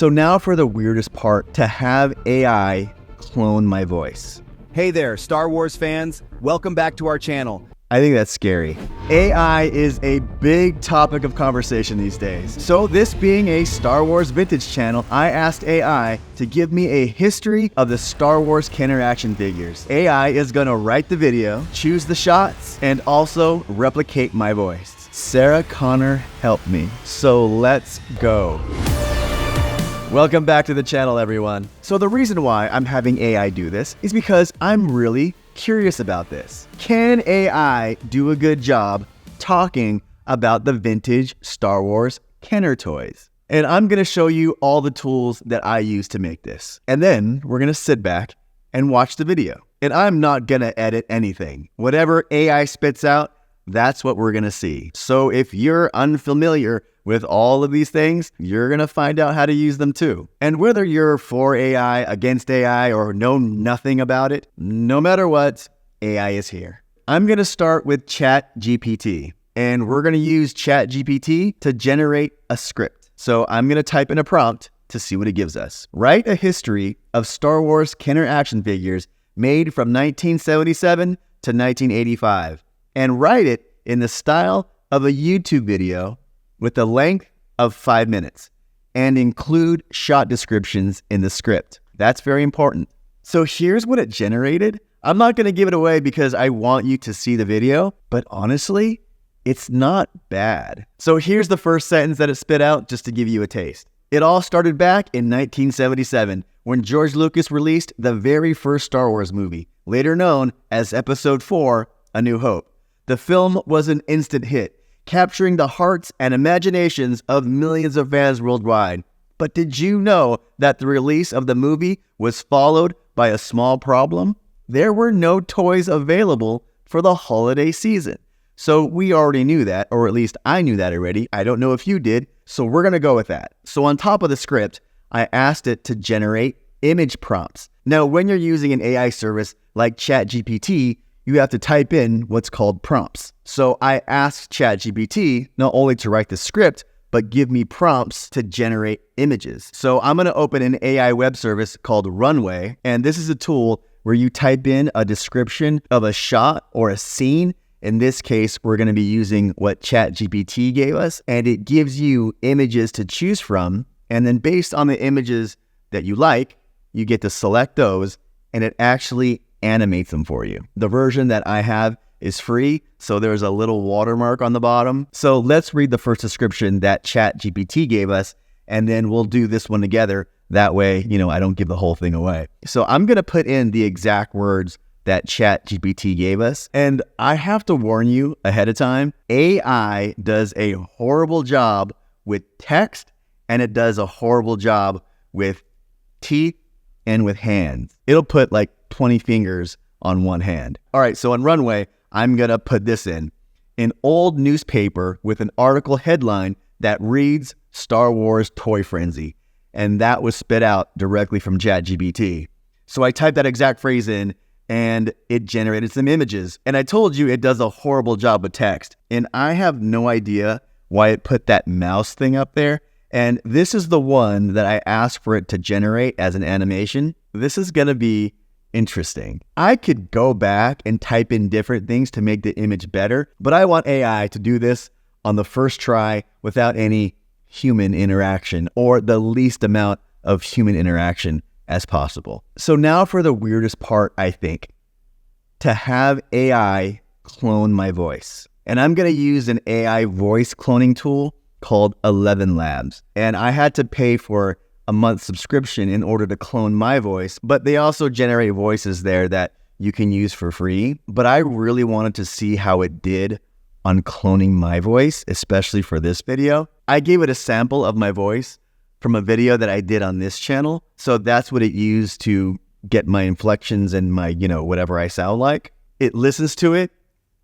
So now for the weirdest part, to have AI clone my voice. Hey there, Star Wars fans. Welcome back to our channel. I think that's scary. AI is a big topic of conversation these days. So this being a Star Wars vintage channel, I asked AI to give me a history of the Star Wars canon action figures. AI is gonna write the video, choose the shots, and also replicate my voice. Sarah Connor helped me. So let's go. Welcome back to the channel, everyone. So the reason why I'm having AI do this is because I'm really curious about this. Can AI do a good job talking about the vintage Star Wars Kenner toys? And I'm gonna show you all the tools that I use to make this. And then we're gonna sit back and watch the video. And I'm not gonna edit anything. Whatever AI spits out, that's what we're gonna see. So if you're unfamiliar with all of these things, you're gonna find out how to use them too. And whether you're for AI, against AI, or know nothing about it, no matter what, AI is here. I'm gonna start with ChatGPT, and we're gonna use ChatGPT to generate a script. So I'm gonna type in a prompt to see what it gives us. Write a history of Star Wars Kenner action figures made from 1977 to 1985, and write it in the style of a YouTube video with a length of 5 minutes, and include shot descriptions in the script. That's very important. So here's what it generated. I'm not gonna give it away because I want you to see the video, but honestly, it's not bad. So here's the first sentence that it spit out just to give you a taste. It all started back in 1977 when George Lucas released the very first Star Wars movie, later known as Episode 4, A New Hope. The film was an instant hit, capturing the hearts and imaginations of millions of fans worldwide. But did you know that the release of the movie was followed by a small problem? There were no toys available for the holiday season. So we already knew that, or at least I knew that already. I don't know if you did, so we're gonna go with that. So on top of the script, I asked it to generate image prompts. Now, when you're using an AI service like ChatGPT, you have to type in what's called prompts. So I asked ChatGPT not only to write the script, but give me prompts to generate images. So I'm gonna open an AI web service called Runway, and this is a tool where you type in a description of a shot or a scene. In this case, we're gonna be using what ChatGPT gave us, and it gives you images to choose from, and then based on the images that you like, you get to select those, and it actually animates them for you. The version that I have is free, so there's a little watermark on the bottom. So let's read the first description that ChatGPT gave us, and then we'll do this one together. That way, I don't give the whole thing away. So I'm gonna put in the exact words that ChatGPT gave us, and I have to warn you ahead of time, AI does a horrible job with text, and it does a horrible job with teeth and with hands. It'll put like 20 fingers on one hand. All right, so on Runway, I'm gonna put this in. An old newspaper with an article headline that reads Star Wars Toy Frenzy. And that was spit out directly from ChatGPT. So I typed that exact phrase in and it generated some images. And I told you it does a horrible job with text. And I have no idea why it put that mouse thing up there. And this is the one that I asked for it to generate as an animation. This is gonna be interesting. I could go back and type in different things to make the image better, but I want AI to do this on the first try without any human interaction, or the least amount of human interaction as possible. So now for the weirdest part, I think, to have AI clone my voice. And I'm gonna use an AI voice cloning tool called 11 Labs. And I had to pay for a month subscription in order to clone my voice, but they also generate voices there that you can use for free. But I really wanted to see how it did on cloning my voice, especially for this video. I gave it a sample of my voice from a video that I did on this channel. So that's what it used to get my inflections and my, whatever I sound like. It listens to it,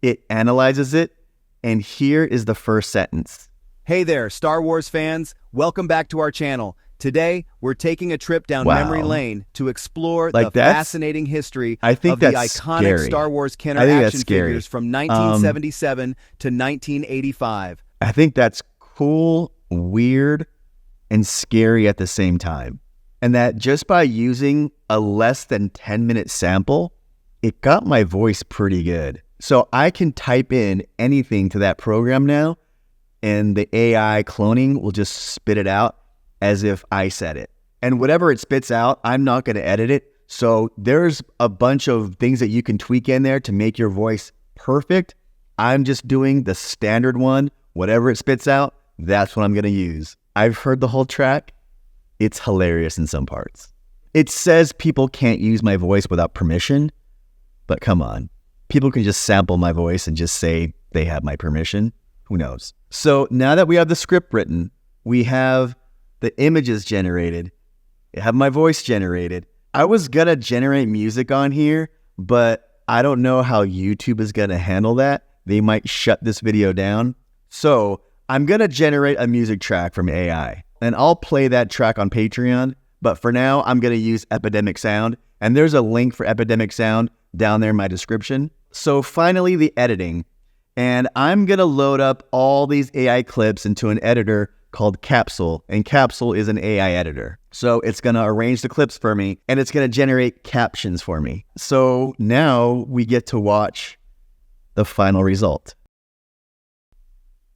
it analyzes it, and here is the first sentence. Hey there, Star Wars fans. Welcome back to our channel. Today, we're taking a trip down memory lane to explore the fascinating history of the iconic Star Wars Kenner action figures from 1977 to 1985. I think that's cool, weird, and scary at the same time. And that just by using a less than 10-minute sample, it got my voice pretty good. So I can type in anything to that program now, and the AI cloning will just spit it out as if I said it. And whatever it spits out, I'm not going to edit it. So there's a bunch of things that you can tweak in there to make your voice perfect. I'm just doing the standard one. Whatever it spits out, that's what I'm going to use. I've heard the whole track. It's hilarious in some parts. It says people can't use my voice without permission, but come on. People can just sample my voice and just say they have my permission. Who knows? So now that we have the script written, we have the images generated, we have my voice generated. I was gonna generate music on here, but I don't know how YouTube is gonna handle that. They might shut this video down. So I'm gonna generate a music track from AI, and I'll play that track on Patreon. But for now, I'm gonna use Epidemic Sound, and there's a link for Epidemic Sound down there in my description. So finally, the editing. And I'm gonna load up all these AI clips into an editor called Capsule, and Capsule is an AI editor. So it's gonna arrange the clips for me, and it's gonna generate captions for me. So now we get to watch the final result.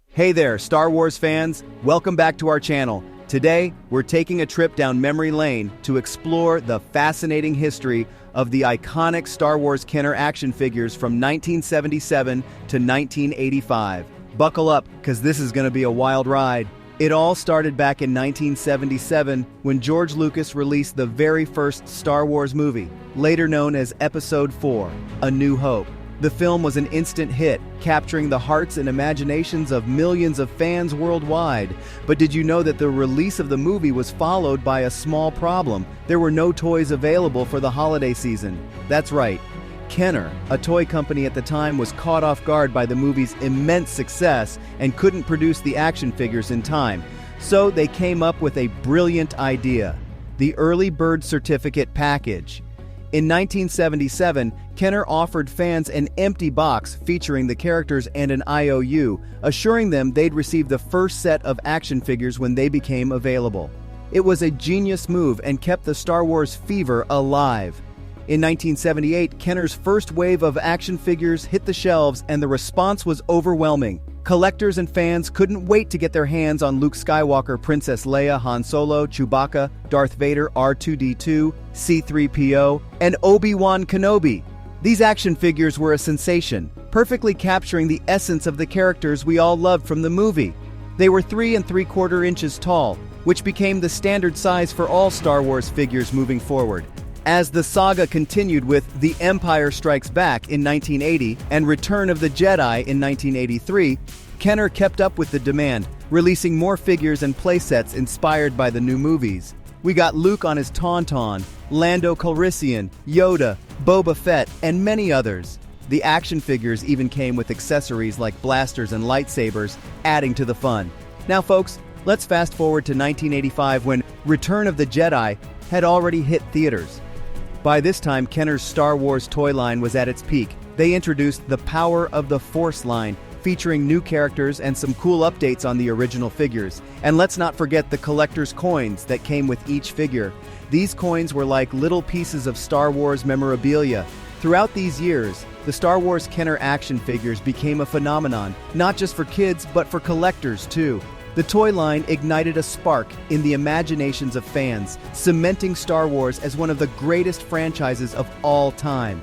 Hey there, Star Wars fans. Welcome back to our channel. Today, we're taking a trip down memory lane to explore the fascinating history of the iconic Star Wars Kenner action figures from 1977 to 1985. Buckle up, because this is going to be a wild ride. It all started back in 1977 when George Lucas released the very first Star Wars movie, later known as Episode 4, A New Hope. The film was an instant hit, capturing the hearts and imaginations of millions of fans worldwide. But did you know that the release of the movie was followed by a small problem? There were no toys available for the holiday season. That's right. Kenner, a toy company at the time, was caught off guard by the movie's immense success and couldn't produce the action figures in time. So they came up with a brilliant idea: the Early Bird Certificate package. In 1977, Kenner offered fans an empty box featuring the characters and an IOU, assuring them they'd receive the first set of action figures when they became available. It was a genius move and kept the Star Wars fever alive. In 1978, Kenner's first wave of action figures hit the shelves, and the response was overwhelming. Collectors and fans couldn't wait to get their hands on Luke Skywalker, Princess Leia, Han Solo, Chewbacca, Darth Vader, R2-D2, C-3PO, and Obi-Wan Kenobi. These action figures were a sensation, perfectly capturing the essence of the characters we all loved from the movie. They were 3 3/4 inches tall, which became the standard size for all Star Wars figures moving forward. As the saga continued with The Empire Strikes Back in 1980 and Return of the Jedi in 1983, Kenner kept up with the demand, releasing more figures and playsets inspired by the new movies. We got Luke on his Tauntaun, Lando Calrissian, Yoda, Boba Fett, and many others. The action figures even came with accessories like blasters and lightsabers, adding to the fun. Now folks, let's fast forward to 1985 when Return of the Jedi had already hit theaters. By this time, Kenner's Star Wars toy line was at its peak. They introduced the Power of the Force line, featuring new characters and some cool updates on the original figures. And let's not forget the collector's coins that came with each figure. These coins were like little pieces of Star Wars memorabilia. Throughout these years, the Star Wars Kenner action figures became a phenomenon, not just for kids, but for collectors too. The toy line ignited a spark in the imaginations of fans, cementing Star Wars as one of the greatest franchises of all time.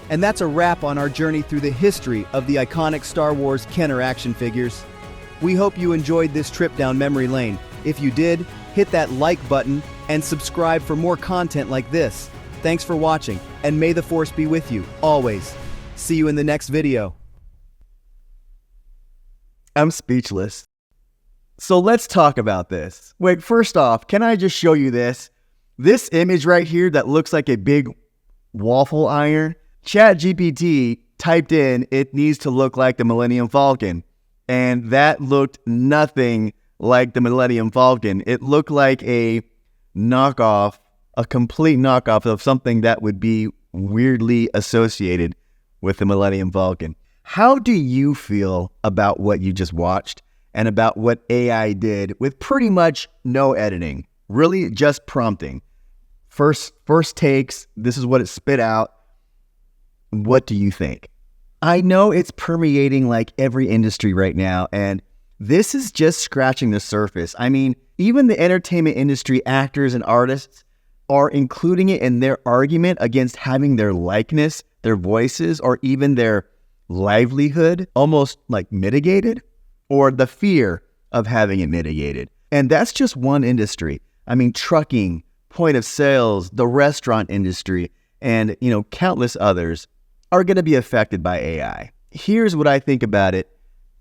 And that's a wrap on our journey through the history of the iconic Star Wars Kenner action figures. We hope you enjoyed this trip down memory lane. If you did, hit that like button and subscribe for more content like this. Thanks for watching, and may the Force be with you, always. See you in the next video. I'm speechless. So let's talk about this. Wait, first off, can I just show you this? This image right here that looks like a big waffle iron, ChatGPT typed in, it needs to look like the Millennium Falcon. And that looked nothing like the Millennium Falcon. It looked like a knockoff, a complete knockoff of something that would be weirdly associated with the Millennium Falcon. How do you feel about what you just watched? and about what AI did with pretty much no editing, really just prompting. First takes, this is what it spit out. What do you think? I know it's permeating like every industry right now, and this is just scratching the surface. I mean, even the entertainment industry actors and artists are including it in their argument against having their likeness, their voices, or even their livelihood almost like mitigated, or the fear of having it mitigated. And that's just one industry. I mean, trucking, point of sales, the restaurant industry, and countless others are going to be affected by AI. Here's what I think about it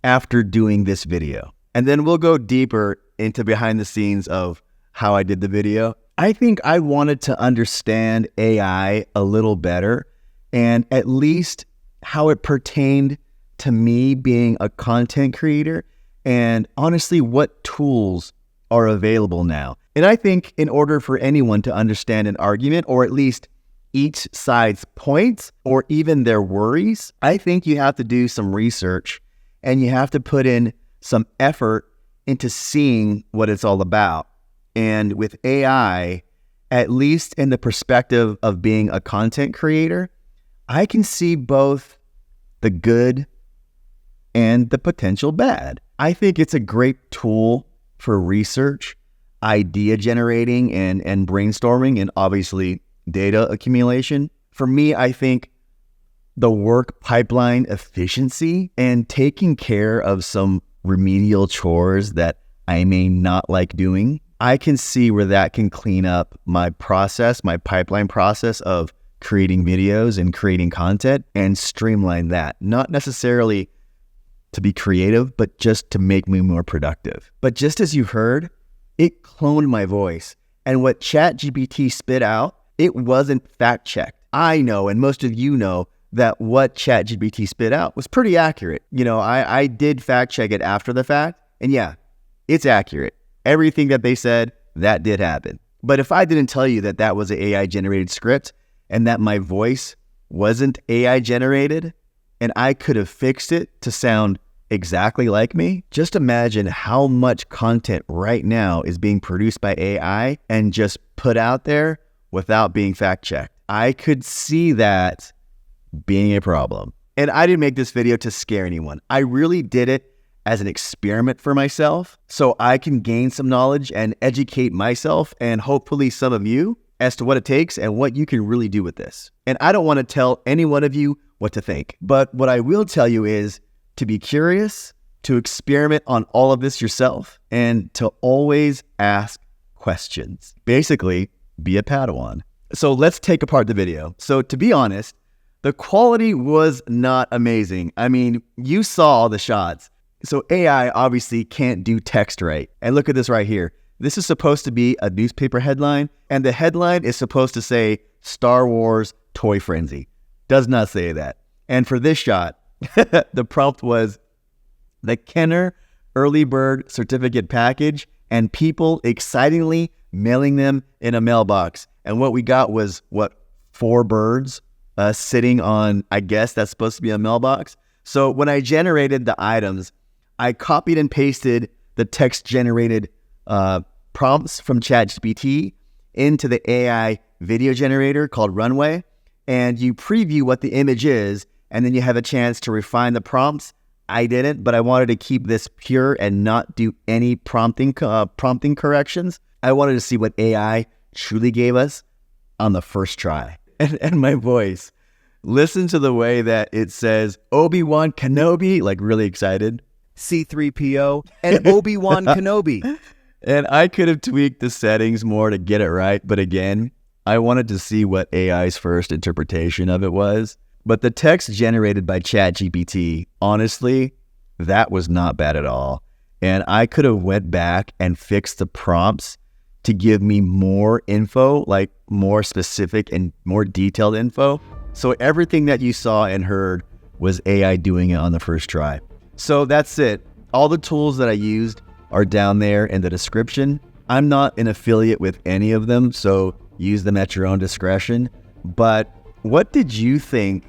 after doing this video. And then we'll go deeper into behind the scenes of how I did the video. I think I wanted to understand AI a little better, and at least how it pertained to me being a content creator, and honestly, what tools are available now. And I think in order for anyone to understand an argument, or at least each side's points, or even their worries, I think you have to do some research and you have to put in some effort into seeing what it's all about. And with AI, at least in the perspective of being a content creator, I can see both the good and the potential bad. I think it's a great tool for research, idea generating, and brainstorming, and obviously data accumulation. For me, I think the work pipeline efficiency and taking care of some remedial chores that I may not like doing, I can see where that can clean up my process, my pipeline process of creating videos and creating content, and streamline that. Not necessarily to be creative, but just to make me more productive. But just as you heard, it cloned my voice. And what ChatGPT spit out, it wasn't fact-checked. I know, and most of you know, that what ChatGPT spit out was pretty accurate. I did fact-check it after the fact, and yeah, it's accurate. Everything that they said, that did happen. But if I didn't tell you that that was an AI-generated script, and that my voice wasn't AI-generated, and I could have fixed it to sound exactly like me, just imagine how much content right now is being produced by AI and just put out there without being fact-checked. I could see that being a problem. And I didn't make this video to scare anyone. I really did it as an experiment for myself, so I can gain some knowledge and educate myself, and hopefully some of you, as to what it takes and what you can really do with this. And I don't want to tell any one of you what to think, but what I will tell you is to be curious, to experiment on all of this yourself, and to always ask questions. Basically, be a Padawan. So let's take apart the video. So to be honest, the quality was not amazing. I mean, you saw the shots. So AI obviously can't do text right. And look at this right here. This is supposed to be a newspaper headline, and the headline is supposed to say Star Wars Toy Frenzy. Does not say that. And for this shot, the prompt was the Kenner Early Bird Certificate Package, and people excitingly mailing them in a mailbox. And what we got was, 4 birds sitting on, I guess that's supposed to be a mailbox. So when I generated the items, I copied and pasted the text-generated prompts from ChatGPT into the AI video generator called Runway, and you preview what the image is, and then you have a chance to refine the prompts. I didn't, but I wanted to keep this pure and not do any prompting corrections. I wanted to see what AI truly gave us on the first try. And my voice, listen to the way that it says Obi-Wan Kenobi, like really excited. C-3PO and Obi-Wan Kenobi. And I could have tweaked the settings more to get it right, but again, I wanted to see what AI's first interpretation of it was. But the text generated by ChatGPT, honestly, that was not bad at all. And I could have went back and fixed the prompts to give me more info, like more specific and more detailed info. So everything that you saw and heard was AI doing it on the first try. So that's it. All the tools that I used are down there in the description. I'm not an affiliate with any of them, so use them at your own discretion. But what did you think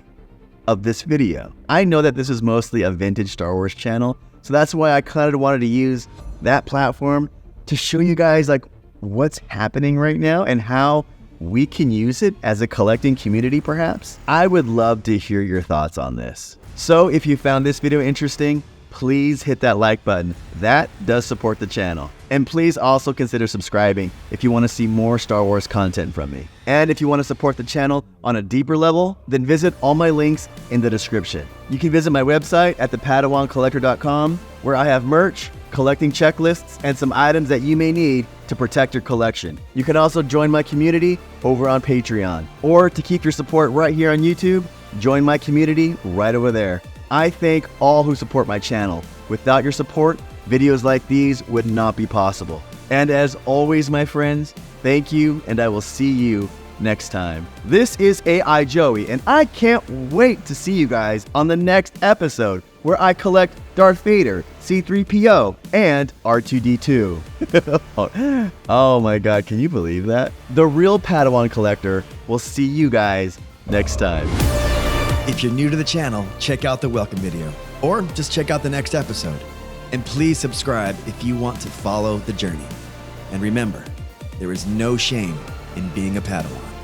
of this video? I know that this is mostly a vintage Star Wars channel, So that's why I kind of wanted to use that platform to show you guys like what's happening right now and how we can use it as a collecting community perhaps. I would love to hear your thoughts on this. So if you found this video interesting, please hit that like button. That does support the channel. And please also consider subscribing if you want to see more Star Wars content from me. And if you want to support the channel on a deeper level, then visit all my links in the description. You can visit my website at thepadawancollector.com, where I have merch, collecting checklists, and some items that you may need to protect your collection. You can also join my community over on Patreon. Or to keep your support right here on YouTube, join my community right over there. I thank all who support my channel. Without your support, videos like these would not be possible. And as always, my friends, thank you, and I will see you next time. This is AI Joey, and I can't wait to see you guys on the next episode where I collect Darth Vader, C-3PO, and R2-D2. Oh my God, can you believe that? The real Padawan collector will see you guys next time. If you're new to the channel, check out the welcome video, or just check out the next episode. And please subscribe if you want to follow the journey. And remember, there is no shame in being a Padawan.